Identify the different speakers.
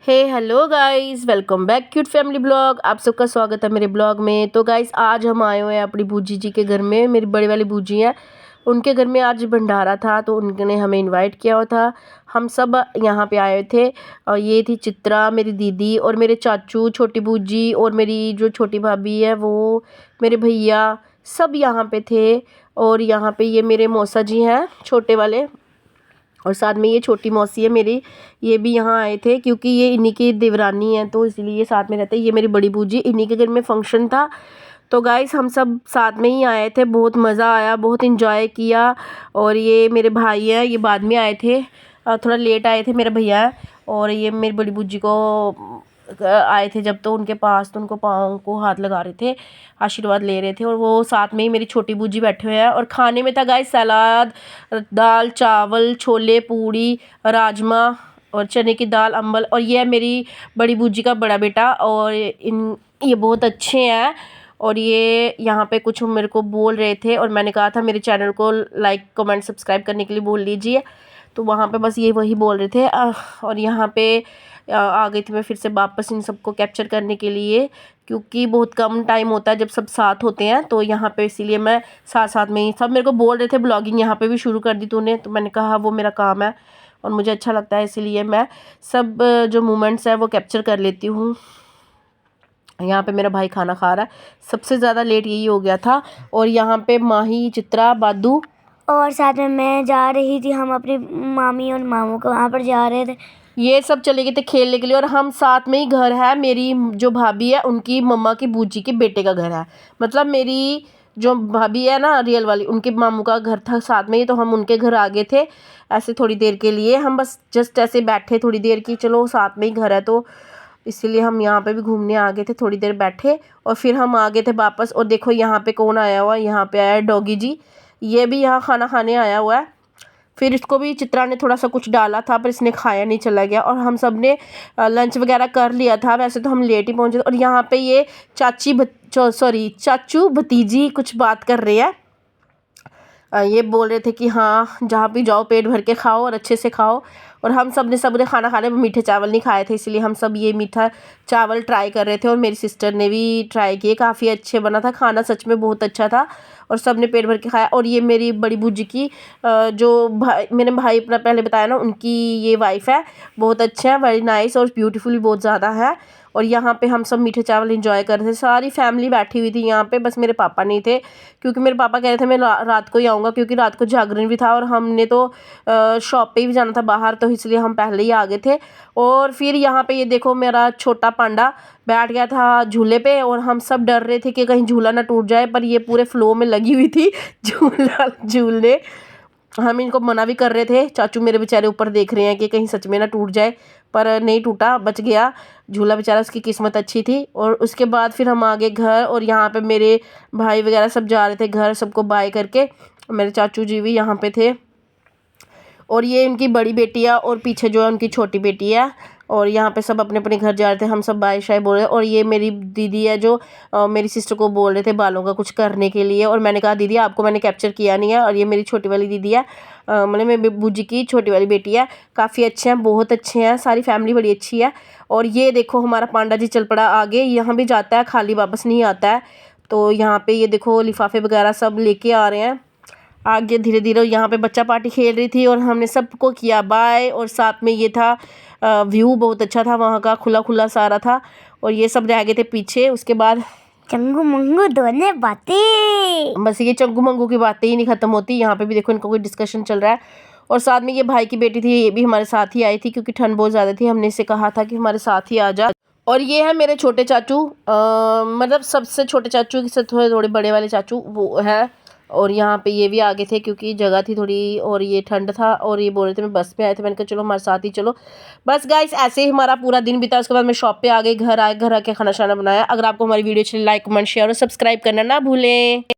Speaker 1: हे hello guys, welcome back cute family blog. आप सबका स्वागत है मेरे ब्लॉग में। तो गाइस आज हम आए हुए हैं अपनी बूजी जी के घर में। मेरी बड़ी वाली बूजी हैं, उनके घर में आज भंडारा था तो उनने हमें इनवाइट किया हुआ था। हम सब यहाँ पे आए थे और ये थी चित्रा, मेरी दीदी और मेरे चाचू, छोटी बूजी और मेरी जो छोटी भाभी है वो, मेरे भैया, सब यहाँ पे थे। और यहाँ पे ये मेरे मौसा जी हैं छोटे वाले, और साथ में ये छोटी मौसी है मेरी, ये भी यहाँ आए थे क्योंकि ये इन्हीं की देवरानी है तो इसलिए ये साथ में रहते हैं। ये मेरी बड़ी बूजी, इन्हीं के घर में फंक्शन था तो गाइस हम सब साथ में ही आए थे। बहुत मज़ा आया, बहुत इंजॉय किया। और ये मेरे भाई हैं, ये बाद में आए थे, थोड़ा लेट आए थे मेरे भैया। और ये मेरी बड़ी बूजी को आए थे जब तो उनके पास, तो उनको पाँव को हाथ लगा रहे थे, आशीर्वाद ले रहे थे। और वो साथ में ही मेरी छोटी बूजी बैठे हुए हैं। और खाने में था गाइस सलाद, दाल चावल, छोले पूड़ी, राजमा और चने की दाल, अम्बल। और ये है मेरी बड़ी बूजी का बड़ा बेटा, और ये बहुत अच्छे हैं। और ये यहाँ पे कुछ मेरे को बोल रहे थे और मैंने कहा था मेरे चैनल को लाइक कमेंट सब्सक्राइब करने के लिए बोल लीजिए, तो वहाँ पे बस ये वही बोल रहे थे। और यहाँ पे आ गई थी मैं फिर से वापस इन सबको कैप्चर करने के लिए, क्योंकि बहुत कम टाइम होता है जब सब साथ होते हैं तो यहाँ पे, इसीलिए मैं साथ साथ में ही, सब मेरे को बोल रहे थे ब्लॉगिंग यहाँ पे भी शुरू कर दी तूने, तो मैंने कहा वो मेरा काम है और मुझे अच्छा लगता है, इसीलिए मैं सब जो मोमेंट्स है वो कैप्चर कर लेती हूँ। यहाँ पे मेरा भाई खाना खा रहा है, सबसे ज़्यादा लेट यही हो गया था। और यहाँ पे माही, चित्रा, बादू
Speaker 2: और साथ में मैं जा रही थी, हम अपनी मामी और मामू को वहाँ पर जा रहे थे,
Speaker 1: ये सब चले गए थे खेलने के लिए। और हम साथ में ही, घर है मेरी जो भाभी है उनकी मम्मा की बूजी के बेटे का घर है, मतलब मेरी जो भाभी है ना रियल वाली, उनके मामू का घर था साथ में ही, तो हम उनके घर आ गए थे ऐसे थोड़ी देर के लिए। हम बस जस्ट ऐसे बैठे थोड़ी देर की, चलो साथ में ही घर है तो इसीलिए हम यहाँ पे भी घूमने आ गए थे, थोड़ी देर बैठे और फिर हम आ गए थे वापस। और देखो यहाँ पे कौन आया हुआ है, यहाँ पे आया है डॉगी जी, ये भी यहाँ खाना खाने आया हुआ है। फिर इसको भी चित्रा ने थोड़ा सा कुछ डाला था पर इसने खाया नहीं, चला गया। और हम सब ने लंच वगैरह कर लिया था, वैसे तो हम लेट ही पहुँचे थे। और यहाँ पे ये चाचू भतीजी कुछ बात कर रहे हैं। ये बोल रहे थे कि हाँ जहाँ भी जाओ पेट भर के खाओ और अच्छे से खाओ। और हम सब ने खाना खाने में मीठे चावल नहीं खाए थे, इसलिए हम सब ये मीठा चावल ट्राई कर रहे थे। और मेरी सिस्टर ने भी ट्राई किए, काफ़ी अच्छे बना था खाना, सच में बहुत अच्छा था और सब ने पेट भर के खाया। और ये मेरी बड़ी बूजी की जो भाई, मैंने भाई अपना पहले बताया ना, उनकी ये वाइफ़ है, बहुत अच्छे हैं, वेरी नाइस और ब्यूटीफुल भी बहुत ज़्यादा है। और यहाँ पे हम सब मीठे चावल एंजॉय कर रहे थे, सारी फैमिली बैठी हुई थी यहाँ पे, बस मेरे पापा नहीं थे क्योंकि मेरे पापा कह रहे थे मैं रात को ही आऊँगा, क्योंकि रात को जागरण भी था और हमने तो शॉप पे भी जाना था बाहर, तो इसलिए हम पहले ही आ गए थे। और फिर यहाँ पे ये देखो मेरा छोटा पांडा बैठ गया था झूले पे, और हम सब डर रहे थे कि कहीं झूला ना टूट जाए, पर ये पूरे फ्लो में लगी हुई थी झूला झूलने। हम इनको मना भी कर रहे थे, चाचू मेरे बेचारे ऊपर देख रहे हैं कि कहीं सच में ना टूट जाए, पर नहीं टूटा, बच गया झूला बेचारा, उसकी किस्मत अच्छी थी। और उसके बाद फिर हम आ गए घर, और यहाँ पे मेरे भाई वगैरह सब जा रहे थे घर, सबको बाय करके, मेरे चाचू जी भी यहाँ पे थे। और ये उनकी बड़ी बेटी है और पीछे जो है उनकी छोटी बेटी है, और यहाँ पे सब अपने अपने घर जा रहे थे, हम सब बाय शाय बोल रहे। और ये मेरी दीदी है जो मेरी सिस्टर को बोल रहे थे बालों का कुछ करने के लिए, और मैंने कहा दीदी आपको मैंने कैप्चर किया नहीं है। और ये मेरी छोटी वाली दीदी है, मतलब मेरी बूजी की छोटी वाली बेटी है, काफ़ी अच्छे हैं, बहुत अच्छे हैं, सारी फैमिली बड़ी अच्छी है। और ये देखो हमारा पांडा जी चल पड़ा आगे, यहाँ भी जाता है खाली वापस नहीं आता है। तो यहाँ पे ये देखो लिफाफे वगैरह सब लेके आ रहे हैं आगे धीरे धीरे। यहाँ पे बच्चा पार्टी खेल रही थी और हमने सबको किया बाय। और साथ में ये था व्यू बहुत अच्छा था वहाँ का, खुला खुला सारा था, और ये सब रह गए थे पीछे। उसके बाद
Speaker 2: चंगू मंगू दोने बातें,
Speaker 1: बस ये चंगू मंगू की बातें ही नहीं ख़त्म होती। यहाँ पे भी देखो इनका कोई डिस्कशन चल रहा है। और साथ में ये भाई की बेटी थी, ये भी हमारे साथ ही आई थी क्योंकि ठंड बहुत ज़्यादा थी, हमने इसे कहा था कि हमारे साथ ही आ जा। और ये है मेरे छोटे चाचू, मतलब सबसे छोटे चाचू से थोड़े थोड़े बड़े वाले चाचू वो है। और यहाँ पे ये भी आगे थे क्योंकि जगह थी थोड़ी, और ये ठंड था, और ये बोल रहे थे मैं बस में आए थे, मैंने कहा चलो हमारे साथ ही चलो। बस गाइस ऐसे ही हमारा पूरा दिन बीता। उसके बाद मैं शॉप पे आ गई, घर आए, घर आके खाना शाना बनाया। अगर आपको हमारी वीडियो अच्छी लाइक कमेंट शेयर और सब्सक्राइब करना ना भूलें।